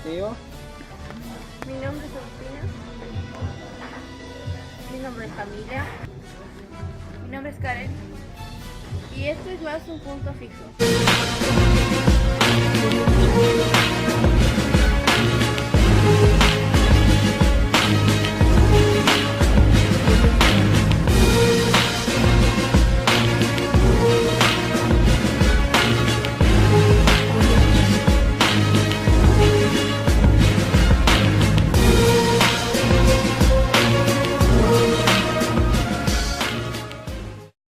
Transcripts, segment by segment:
Mateo. Mi nombre es Agustina. Mi nombre es Camila. Mi nombre es Karen. Y esto es más un punto fijo.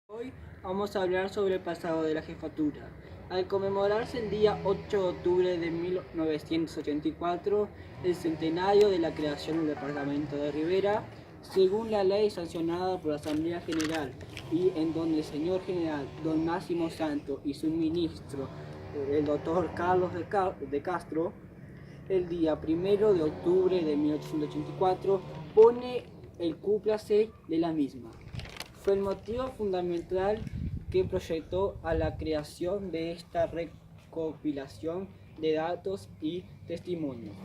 Hoy vamos a hablar sobre el pasado de la jefatura. Al conmemorarse el día 8 de octubre de 1984, el centenario de la creación del departamento de Rivera, según la ley sancionada por la Asamblea General y en donde el señor general don Máximo Santo y su ministro, el doctor Carlos de Castro, el día 1 de octubre de 1884, pone el cúmplice de la misma. Fue el motivo fundamental que proyectó a la creación de esta recopilación de datos y testimonios,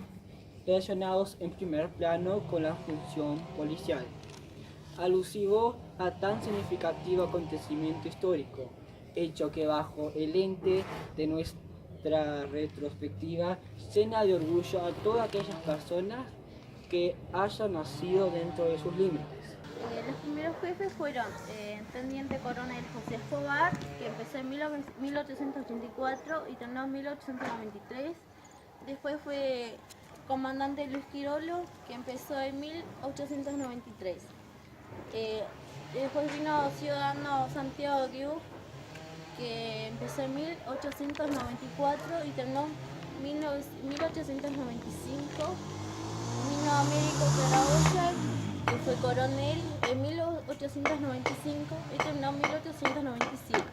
relacionados en primer plano con la función policial, alusivo a tan significativo acontecimiento histórico, hecho que bajo el lente de nuestra retrospectiva llena de orgullo a todas aquellas personas que hayan nacido dentro de sus límites. Los primeros jefes fueron Teniente Coronel José Escobar, que empezó en 1884 y terminó en 1893. Después fue Comandante Luis Quirolo, que empezó en 1893. Después vino Ciudadano Santiago Guiú, que empezó en 1894 y terminó en 1895. Vino Américo Caraboya, que fue coronel en 1895 y terminó en 1897.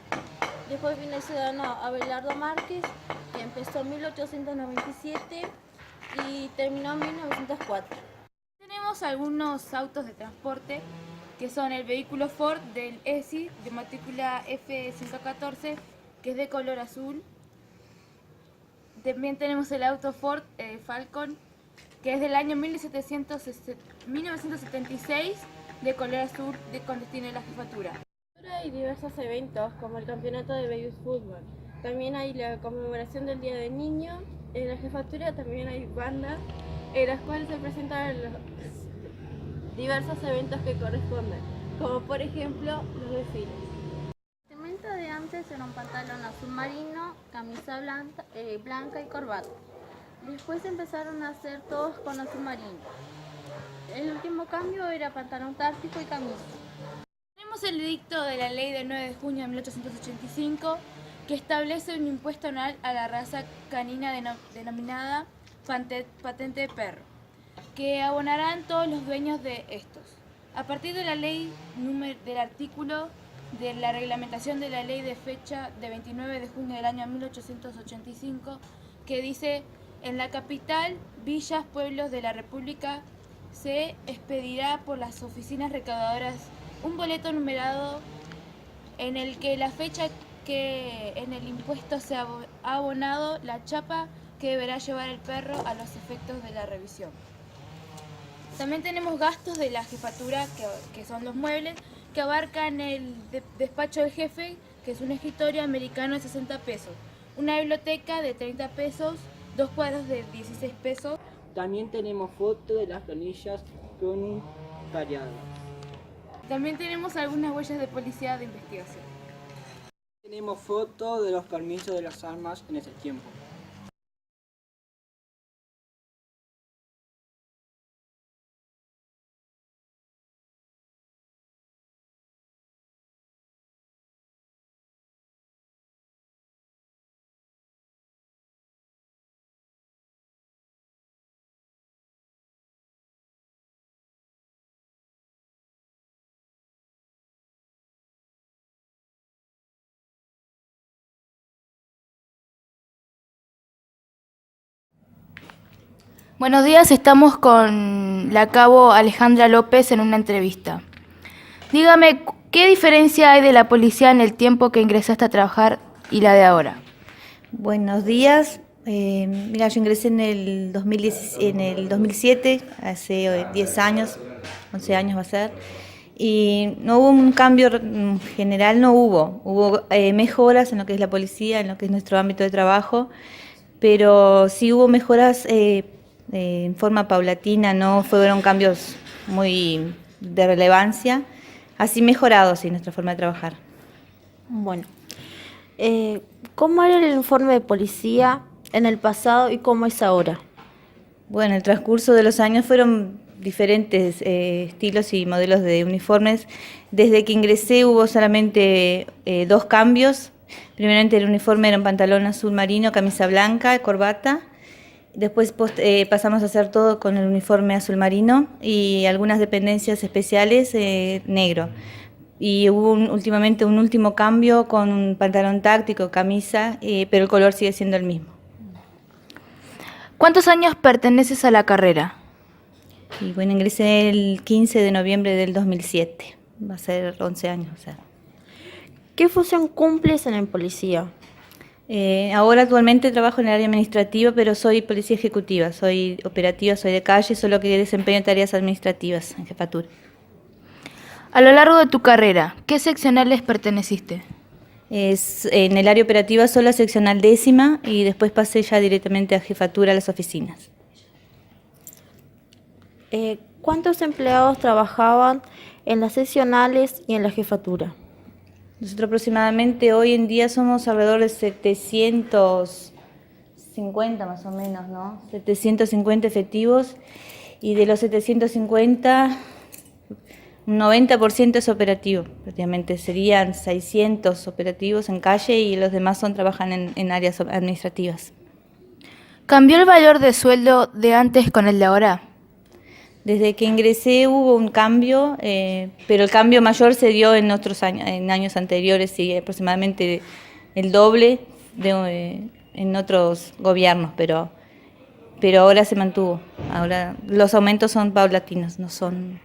Después vino el ciudadano Abelardo Márquez, que empezó en 1897 y terminó en 1904. Tenemos algunos autos de transporte que son el vehículo Ford del ESI de matrícula F114, que es de color azul. También tenemos el auto Ford Falcon, que es del año 1976, de color azul, con destino a la jefatura. Hay diversos eventos como el campeonato de baby fútbol. También hay la conmemoración del Día del Niño. En la jefatura también hay bandas en las cuales se presentan los diversos eventos que corresponden, como por ejemplo los desfiles. La vestimenta de antes era un pantalón azul marino, camisa blanca y corbata. Después empezaron a hacer todos con azul marino. El último cambio era pantalón táctico y camisa. Tenemos el edicto de la ley del 9 de junio de 1885 que establece un impuesto anual a la raza canina denominada patente de perro, que abonarán todos los dueños de estos. A partir de la ley del artículo de la reglamentación de la ley de fecha de 29 de junio del año 1885, que dice: en la capital, villas, pueblos de la República se expedirá por las oficinas recaudadoras un boleto numerado en el que la fecha que en el impuesto se ha abonado, la chapa que deberá llevar el perro a los efectos de la revisión. También tenemos gastos de la jefatura, que son los muebles, que abarcan el despacho del jefe, que es un escritorio americano de 60 pesos, una biblioteca de 30 pesos, 2 cuadros de 16 pesos. También tenemos fotos de las planillas voluntariadas. También tenemos algunas huellas de policía de investigación. Tenemos fotos de los permisos de las armas en ese tiempo. Buenos días, estamos con la cabo Alejandra López en una entrevista. Dígame, ¿qué diferencia hay de la policía en el tiempo que ingresaste a trabajar y la de ahora? Buenos días, Mira, yo ingresé en el 2007, hace 10 años, 11 años va a ser, y no hubo un cambio general, no hubo. Hubo mejoras en lo que es la policía, en lo que es nuestro ámbito de trabajo, pero sí hubo mejoras en forma paulatina, no fueron cambios muy de relevancia, así mejorado, sí, nuestra forma de trabajar. Bueno, ¿cómo era el uniforme de policía en el pasado y cómo es ahora? Bueno, en el transcurso de los años fueron diferentes estilos y modelos de uniformes. Desde que ingresé hubo solamente 2 cambios. Primeramente el uniforme era un pantalón azul marino, camisa blanca, corbata. Después pasamos a hacer todo con el uniforme azul marino y algunas dependencias especiales negro. Y hubo últimamente un último cambio con un pantalón táctico, camisa, pero el color sigue siendo el mismo. ¿Cuántos años perteneces a la carrera? Y bueno, ingresé el 15 de noviembre del 2007, va a ser 11 años. O sea. ¿Qué función cumples en el policía? Ahora actualmente trabajo en el área administrativa, pero soy policía ejecutiva, soy operativa, soy de calle, solo que desempeño tareas administrativas en jefatura. A lo largo de tu carrera, ¿qué seccionales perteneciste? En el área operativa solo a seccional 10ª y después pasé ya directamente a jefatura a las oficinas. ¿Cuántos empleados trabajaban en las seccionales y en la jefatura? Nosotros aproximadamente hoy en día somos alrededor de 750 más o menos, ¿no? 750 efectivos, y de los 750, un 90% es operativo, prácticamente serían 600 operativos en calle y los demás trabajan en áreas administrativas. ¿Cambió el valor de sueldo de antes con el de ahora? Desde que ingresé hubo un cambio, pero el cambio mayor se dio en otros años, en años anteriores, y aproximadamente el doble en otros gobiernos, pero ahora se mantuvo. Ahora los aumentos son paulatinos, no son.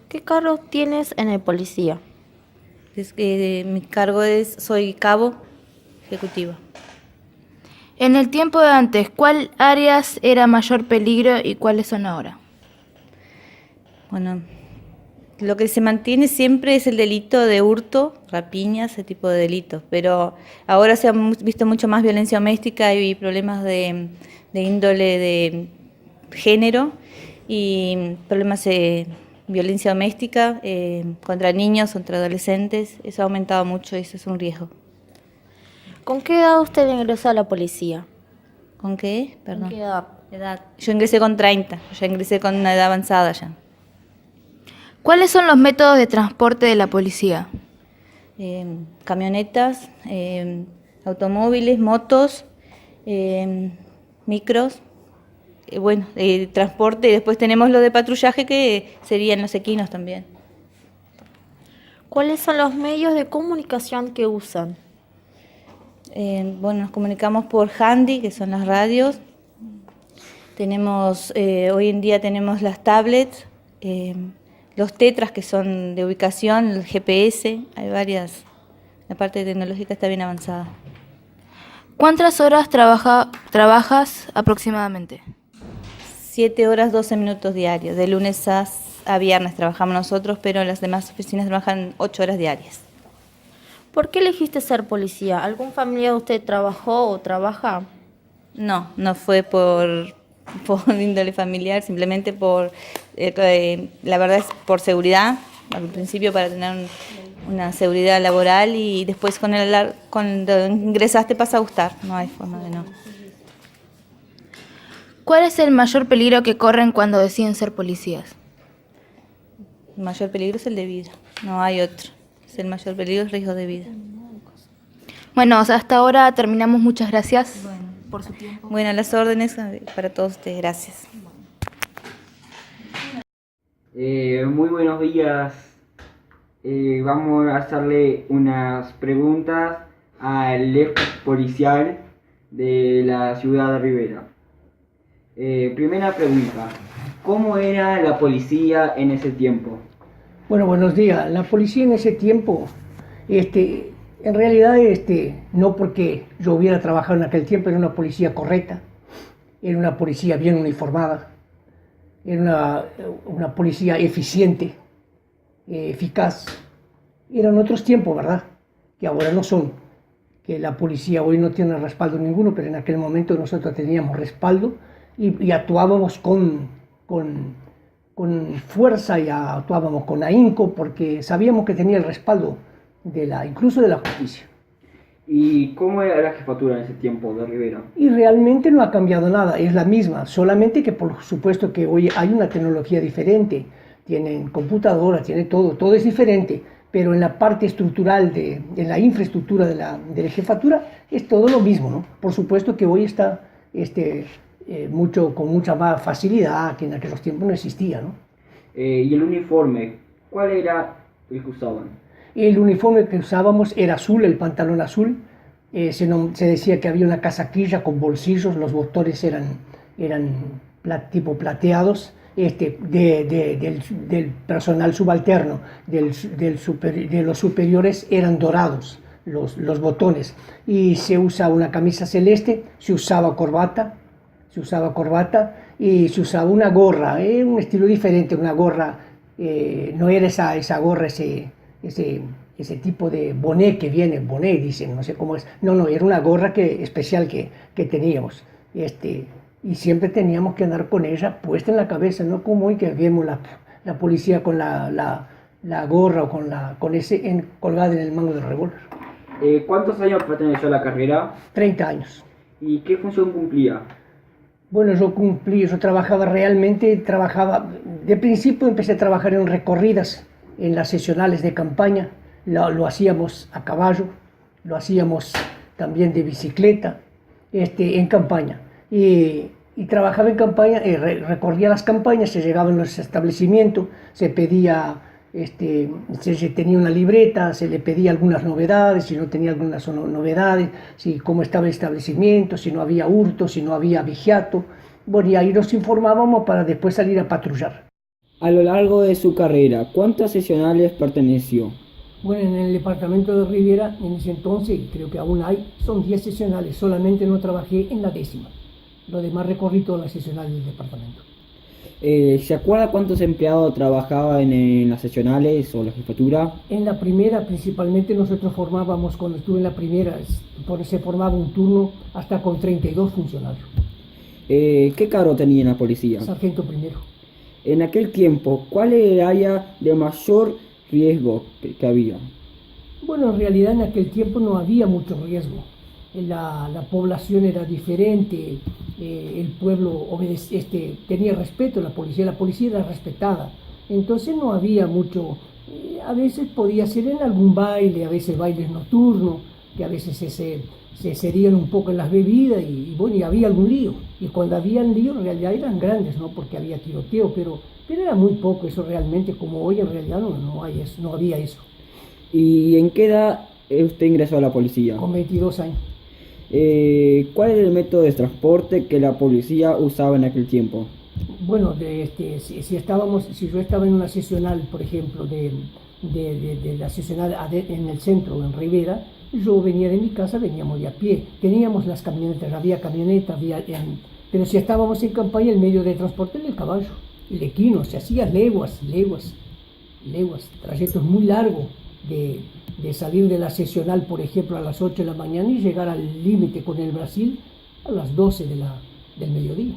¿Qué cargo tienes en el policía? Mi cargo soy cabo ejecutivo. En el tiempo de antes, ¿cuál áreas era mayor peligro y cuáles son ahora? Bueno, lo que se mantiene siempre es el delito de hurto, rapiña, ese tipo de delitos, pero ahora se ha visto mucho más violencia doméstica y problemas de índole de género y problemas de violencia doméstica contra niños, contra adolescentes. Eso ha aumentado mucho y eso es un riesgo. ¿Con qué edad usted ingresó a la policía? ¿Con qué? Perdón. ¿Con qué edad? Yo ingresé con 30, ya ingresé con una edad avanzada ya. ¿Cuáles son los métodos de transporte de la policía? Camionetas, automóviles, motos, micros, transporte, y después tenemos lo de patrullaje que serían los equinos también. ¿Cuáles son los medios de comunicación que usan? Nos comunicamos por handy, que son las radios. Tenemos, hoy en día tenemos las tablets, los tetras que son de ubicación, el GPS, hay varias. La parte tecnológica está bien avanzada. ¿Cuántas horas trabajas aproximadamente? 7 horas 12 minutos diarios, de lunes a viernes trabajamos nosotros, pero las demás oficinas trabajan 8 horas diarias. ¿Por qué elegiste ser policía? ¿Algún familiar de usted trabajó o trabaja? No fue por índole familiar, simplemente la verdad es por seguridad, al principio para tener una seguridad laboral, y después cuando ingresaste pasa a gustar, no hay forma de no. ¿Cuál es el mayor peligro que corren cuando deciden ser policías? El mayor peligro es el de vida, no hay otro. Es el mayor peligro, el riesgo de vida. Bueno, hasta ahora terminamos. Muchas gracias por su tiempo. Bueno, las órdenes para todos ustedes. Gracias. Muy buenos días. Vamos a hacerle unas preguntas al ex policial de la ciudad de Rivera. Primera pregunta, ¿cómo era la policía en ese tiempo? Bueno, buenos días. La policía en ese tiempo En realidad, no porque yo hubiera trabajado en aquel tiempo, era una policía correcta, era una policía bien uniformada, era una policía eficiente, eficaz. Eran otros tiempos, ¿verdad? Que ahora no son, que la policía hoy no tiene respaldo ninguno, pero en aquel momento nosotros teníamos respaldo y actuábamos con fuerza y actuábamos con ahínco porque sabíamos que tenía el respaldo incluso de la justicia. ¿Y cómo era la jefatura en ese tiempo de Rivera? Y realmente no ha cambiado nada, es la misma, solamente que por supuesto que hoy hay una tecnología diferente, tienen computadoras, tiene todo es diferente, pero en la parte estructural, en la infraestructura de la jefatura, es todo lo mismo, ¿no? Por supuesto que hoy está con mucha más facilidad que en aquellos tiempos no existía, ¿no? ¿Y el uniforme? ¿Cuál era el que usaban? El uniforme que usábamos era azul, el pantalón azul. Se decía que había una casaquilla con bolsillos, los botones eran tipo plateados. Del personal subalterno, de los superiores eran dorados los botones. Y se usa una camisa celeste, se usaba corbata y se usaba una gorra, un estilo diferente, una gorra, no era esa gorra, ese tipo de bonnet que viene, bonnet dicen, no sé cómo es, no, era una gorra especial que teníamos, y siempre teníamos que andar con ella puesta en la cabeza, no como hoy que vemos la policía con la gorra o con ese colgada en el mango del revólver. ¿Cuántos años perteneció a la carrera? 30 años. ¿Y qué función cumplía? Bueno, yo trabajaba de principio empecé a trabajar en recorridas, en las sesionales de campaña, lo hacíamos a caballo, lo hacíamos también de bicicleta, en campaña. Y trabajaba en campaña, recorría las campañas, se llegaba en los establecimientos, se pedía, se tenía una libreta, se le pedía algunas novedades, si no tenía algunas novedades, cómo estaba el establecimiento, si no había hurto, si no había vigiato. Bueno, y ahí nos informábamos para después salir a patrullar. A lo largo de su carrera, ¿cuántas sesionales perteneció? Bueno, en el departamento de Rivera, en ese entonces, y creo que aún hay, son 10 sesionales, solamente no trabajé en la 10ª. Lo demás recorrí todas las sesionales del departamento. ¿Se acuerda cuántos empleados trabajaban en las sesionales o la jefatura? En la primera, principalmente, nosotros formábamos, cuando estuve en la primera, se formaba un turno hasta con 32 funcionarios. ¿Qué cargo tenía en la policía? Sargento primero. En aquel tiempo, ¿cuál era el área de mayor riesgo que había? Bueno, en realidad en aquel tiempo no había mucho riesgo. La población era diferente, el pueblo tenía respeto a la policía era respetada. Entonces no había mucho, a veces podía ser en algún baile, a veces bailes nocturnos, que a veces se excedían un poco en las bebidas y había algún lío. Y cuando había lío en realidad eran grandes, ¿no? Porque había tiroteo, pero era muy poco eso realmente, como hoy en realidad no había eso. ¿Y en qué edad usted ingresó a la policía? Con 22 años. ¿Cuál era el método de transporte que la policía usaba en aquel tiempo? Bueno, si yo estaba en una sesional, por ejemplo, de la sesional en el centro, en Rivera, yo venía de mi casa, veníamos de a pie. Teníamos las camionetas, había camionetas, pero si estábamos en campaña, el medio de transporte era el caballo, el equino, se hacía leguas, trayectos muy largos de salir de la sesional, por ejemplo, a las 8 de la mañana y llegar al límite con el Brasil a las 12 del mediodía.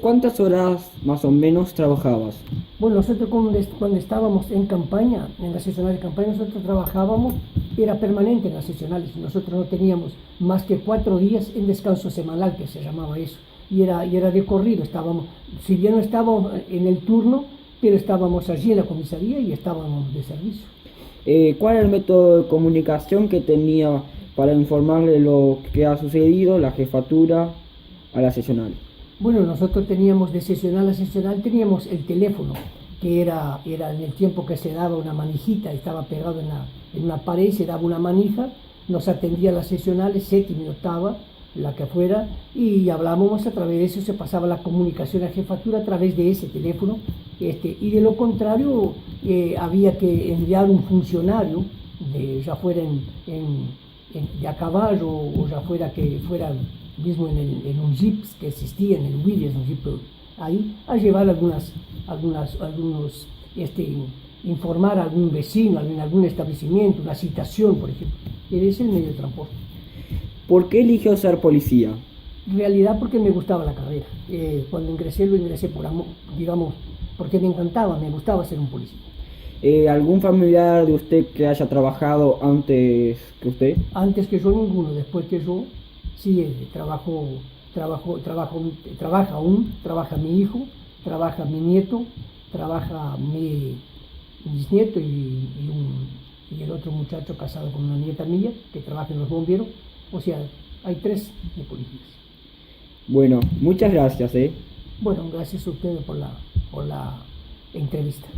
¿Cuántas horas más o menos trabajabas? Bueno, nosotros cuando estábamos en campaña, en la sesional de campaña, nosotros trabajábamos, era permanente en las sesionales, nosotros no teníamos más que 4 días en descanso semanal, que se llamaba eso, y era de corrido, si bien no estábamos en el turno, pero estábamos allí en la comisaría y estábamos de servicio. ¿Cuál era el método de comunicación que tenía para informarle lo que ha sucedido la jefatura a la sesional? Bueno, nosotros teníamos de sesional a sesional, teníamos el teléfono, que era en el tiempo que se daba una manijita, estaba pegado en una pared, se daba una manija, nos atendía las sesionales, 7ª y 8ª, la que fuera, y hablábamos a través de eso, se pasaba la comunicación a jefatura a través de ese teléfono, y de lo contrario había que enviar un funcionario ya fuera de a caballo o ya fuera que fuera mismo en un jeep que existía, en el Williams, un jeep ahí, a llevar informar a algún vecino, en algún establecimiento, una citación, por ejemplo. Ese es el medio de transporte. ¿Por qué eligió ser policía? En realidad porque me gustaba la carrera. Cuando ingresé, lo ingresé por amor, digamos, porque me encantaba, me gustaba ser un policía. ¿Algún familiar de usted que haya trabajado antes que usted? Antes que yo ninguno, después que yo, sí, trabaja mi hijo, trabaja mi nieto, trabaja mi bisnieto y el otro muchacho casado con una nieta mía que trabaja en los bomberos. O sea, hay 3 de policías. Bueno, muchas gracias. Bueno, gracias a ustedes por la entrevista.